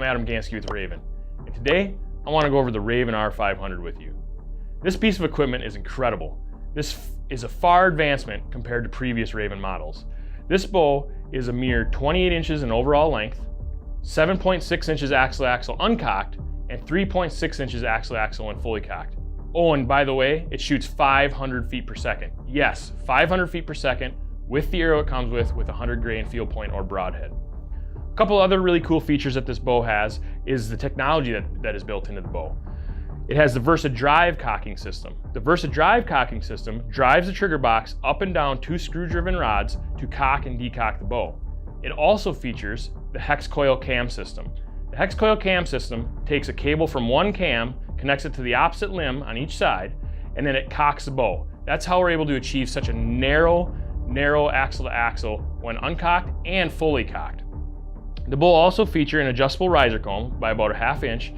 Adam Gansky with Raven, and today I want to go over the Raven R500 with you. This piece of equipment is incredible. This is a far advancement compared to previous Raven models. This bow is a mere 28 inches in overall length, 7.6 inches axle-to-axle uncocked, and 3.6 inches axle-to-axle when fully cocked. Oh, and by the way, it shoots 500 feet per second. Yes, 500 feet per second with the arrow it comes with a 100 grain field point or broadhead. A couple other really cool features that this bow has is the technology that is built into the bow. It has the VersaDrive cocking system. The VersaDrive cocking system drives the trigger box up and down 2 screw-driven rods to cock and decock the bow. It also features the hex coil cam system. The hex coil cam system takes a cable from one cam, connects it to the opposite limb on each side, and then it cocks the bow. That's how we're able to achieve such a narrow axle-to-axle when uncocked and fully cocked. The bow also features an adjustable riser comb by about a ½ inch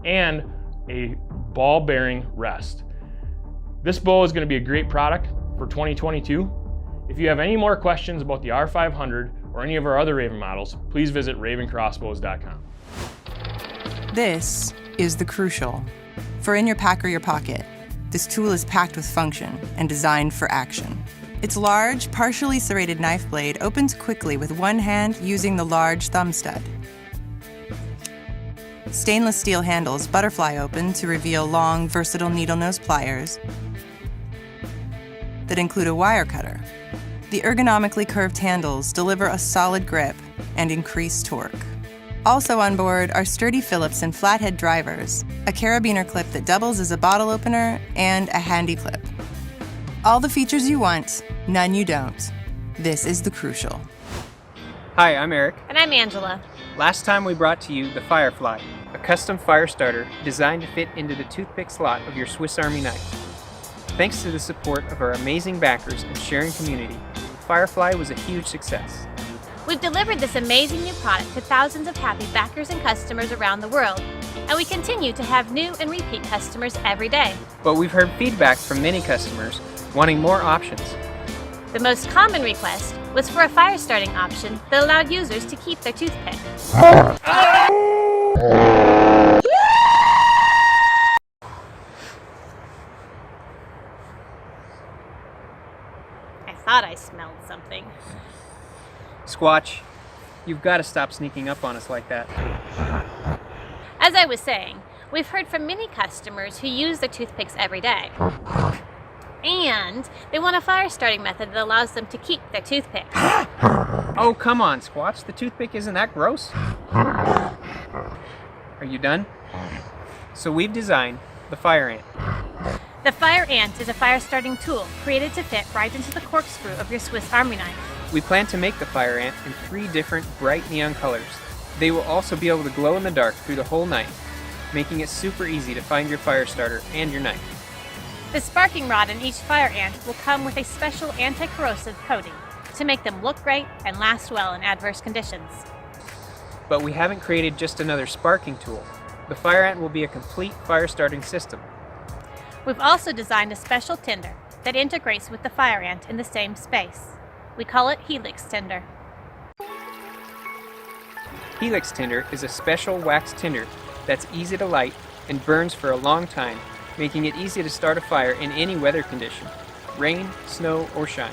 and a ball bearing rest. This bow is going to be a great product for 2022. If you have any more questions about the R500 or any of our other Raven models, please visit ravencrossbows.com. This is the Crucial. For in your pack or your pocket, this tool is packed with function and designed for action. Its large, partially serrated knife blade opens quickly with one hand using the large thumb stud. Stainless steel handles butterfly open to reveal long, versatile needle nose pliers that include a wire cutter. The ergonomically curved handles deliver a solid grip and increased torque. Also on board are sturdy Phillips and flathead drivers, a carabiner clip that doubles as a bottle opener, and a handy clip. All the features you want, none you don't. This is the Crucial. Hi, I'm Eric. And I'm Angela. Last time we brought to you the Firefly, a custom fire starter designed to fit into the toothpick slot of your Swiss Army knife. Thanks to the support of our amazing backers and sharing community, Firefly was a huge success. We've delivered this amazing new product to thousands of happy backers and customers around the world, and we continue to have new and repeat customers every day. But we've heard feedback from many customers wanting more options. The most common request was for a fire starting option that allowed users to keep their toothpick. I thought I smelled something. Squatch, you've got to stop sneaking up on us like that. As I was saying, we've heard from many customers who use their toothpicks every day. And they want a fire starting method that allows them to keep their toothpick. Oh, come on, Squatch. The toothpick isn't that gross. Are you done? So we've designed the Fire Ant. The Fire Ant is a fire starting tool created to fit right into the corkscrew of your Swiss Army knife. We plan to make the Fire Ant in 3 different bright neon colors. They will also be able to glow in the dark through the whole night, making it super easy to find your fire starter and your knife. The sparking rod in each Fire Ant will come with a special anti-corrosive coating to make them look great and last well in adverse conditions. But we haven't created just another sparking tool. The Fire Ant will be a complete fire starting system. We've also designed a special tinder that integrates with the Fire Ant in the same space. We call it Helix Tinder. Helix Tinder is a special wax tinder that's easy to light and burns for a long time, making it easy to start a fire in any weather condition, rain, snow, or shine.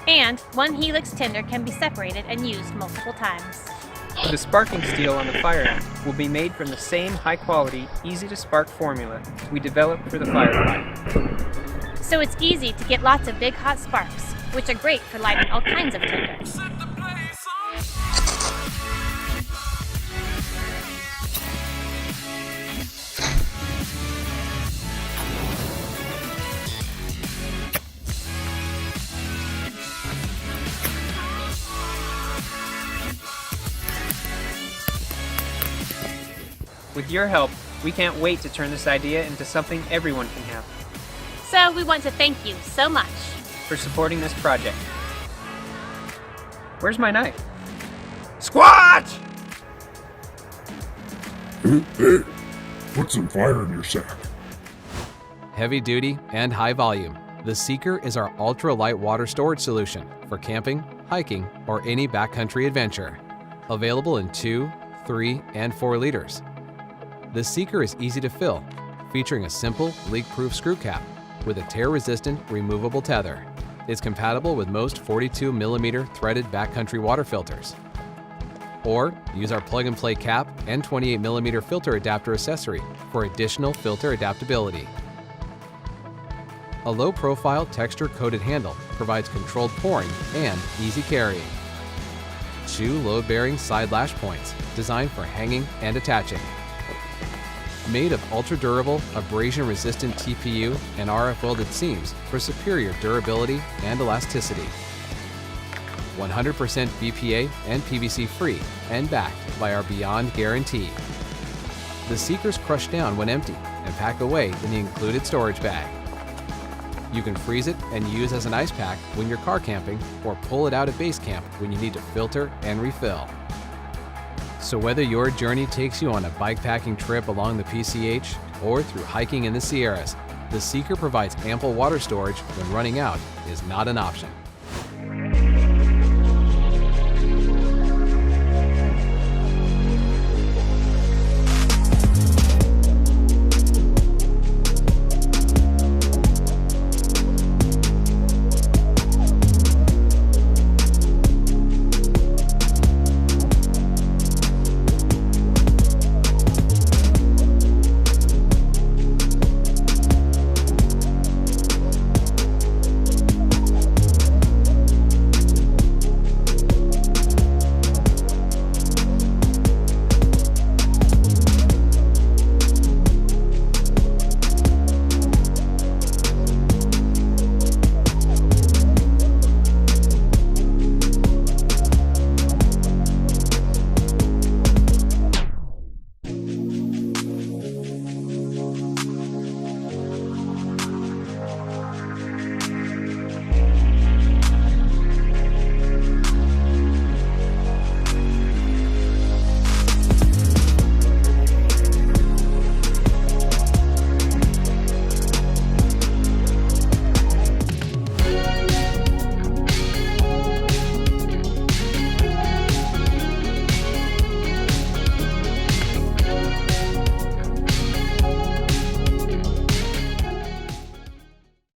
And one Helix tinder can be separated and used multiple times. The sparking steel on the Fire Ant will be made from the same high-quality, easy-to-spark formula we developed for the Firefly. So it's easy to get lots of big hot sparks, which are great for lighting all kinds of tinder. With your help, we can't wait to turn this idea into something everyone can have. So we want to thank you so much for supporting this project. Where's my knife? Squatch! Put some fire in your sack. Heavy duty and high volume. The Seeker is our ultra-light water storage solution for camping, hiking, or any backcountry adventure. Available in 2, 3, and 4 liters. The Seeker is easy to fill, featuring a simple, leak-proof screw cap with a tear-resistant, removable tether. It's compatible with most 42mm threaded backcountry water filters. Or use our plug-and-play cap and 28mm filter adapter accessory for additional filter adaptability. A low-profile, texture-coated handle provides controlled pouring and easy carrying. 2 load-bearing side lash points designed for hanging and attaching. Made of ultra-durable, abrasion-resistant TPU and RF welded seams for superior durability and elasticity. 100% BPA and PVC free and backed by our Beyond Guarantee. The Seekers crush down when empty and pack away in the included storage bag. You can freeze it and use as an ice pack when you're car camping or pull it out at base camp when you need to filter and refill. So whether your journey takes you on a bikepacking trip along the PCH or through hiking in the Sierras, the Seeker provides ample water storage when running out is not an option.